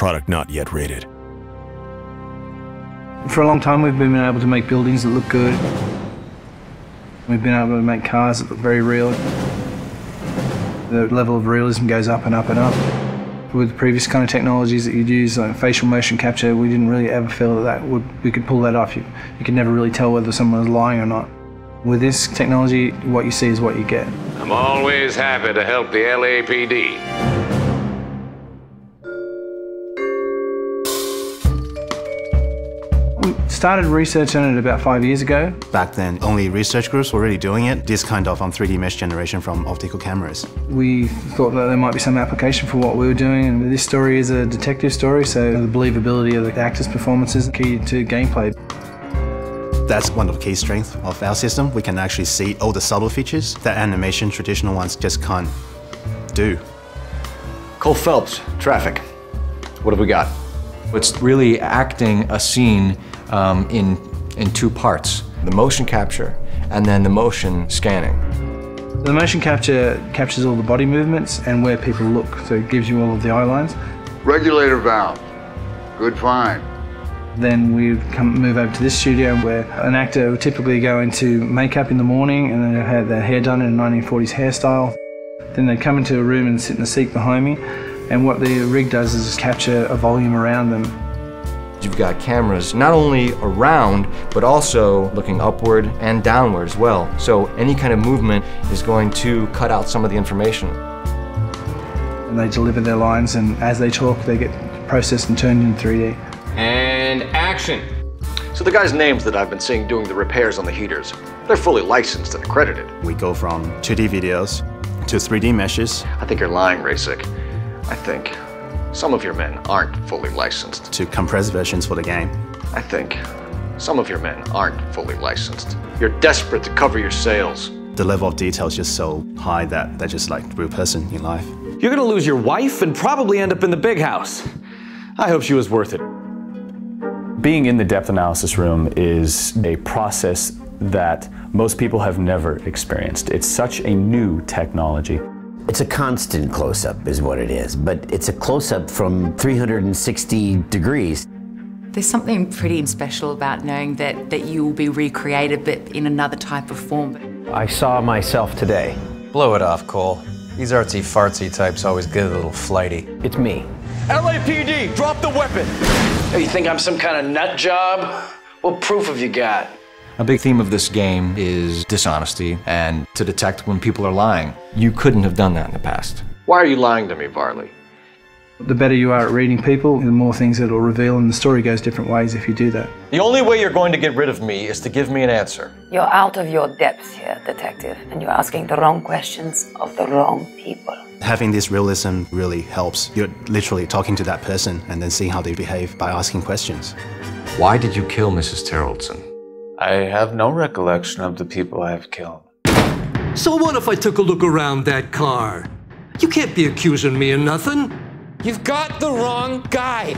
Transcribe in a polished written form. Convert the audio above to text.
product not yet rated. For a long time we've been able to make buildings that look good. We've been able to make cars that look very real. The level of realism goes up and up and up. With the previous kind of technologies that you'd use, like facial motion capture, we didn't really ever feel that we could pull that off. You could never really tell whether someone was lying or not. With this technology, what you see is what you get. I'm always happy to help the LAPD. We started research on it about 5 years ago. Back then, only research groups were really doing it, this kind of 3D mesh generation from optical cameras. We thought that there might be some application for what we were doing, and this story is a detective story, so the believability of the actors' performances is key to gameplay. That's one of the key strengths of our system. We can actually see all the subtle features that animation traditional ones just can't do. Cole Phelps, traffic. What have we got? It's really acting a scene in two parts. The motion capture and then the motion scanning. The motion capture captures all the body movements and where people look, so it gives you all of the eye lines. Regulator valve. Good find. Then we move over to this studio where an actor would typically go into makeup in the morning and then have their hair done in a 1940s hairstyle. Then they'd come into a room and sit in the seat behind me, and what the rig does is capture a volume around them. You've got cameras not only around, but also looking upward and downward as well. So any kind of movement is going to cut out some of the information. And they deliver their lines, and as they talk, they get processed and turned into 3D. And action. So the guys' names that I've been seeing doing the repairs on the heaters, they're fully licensed and accredited. We go from 2D videos to 3D meshes. I think you're lying, Rasik. I think some of your men aren't fully licensed. To compressed versions for the game. I think some of your men aren't fully licensed. You're desperate to cover your sales. The level of detail is just so high that they're just like a real person in life. You're gonna lose your wife and probably end up in the big house. I hope she was worth it. Being in the depth analysis room is a process that most people have never experienced. It's such a new technology. It's a constant close-up is what it is, but it's a close-up from 360 degrees. There's something pretty special about knowing that you will be recreated, but in another type of form. I saw myself today. Blow it off, Cole. These artsy-fartsy types always get a little flighty. It's me. LAPD, drop the weapon! Oh, you think I'm some kind of nut job? What proof have you got? A big theme of this game is dishonesty and to detect when people are lying. You couldn't have done that in the past. Why are you lying to me, Varley? The better you are at reading people, the more things it'll reveal, and the story goes different ways if you do that. The only way you're going to get rid of me is to give me an answer. You're out of your depth here, detective, and you're asking the wrong questions of the wrong people. Having this realism really helps. You're literally talking to that person and then seeing how they behave by asking questions. Why did you kill Mrs. Terrellson? I have no recollection of the people I have killed. So what if I took a look around that car? You can't be accusing me of nothing. You've got the wrong guy.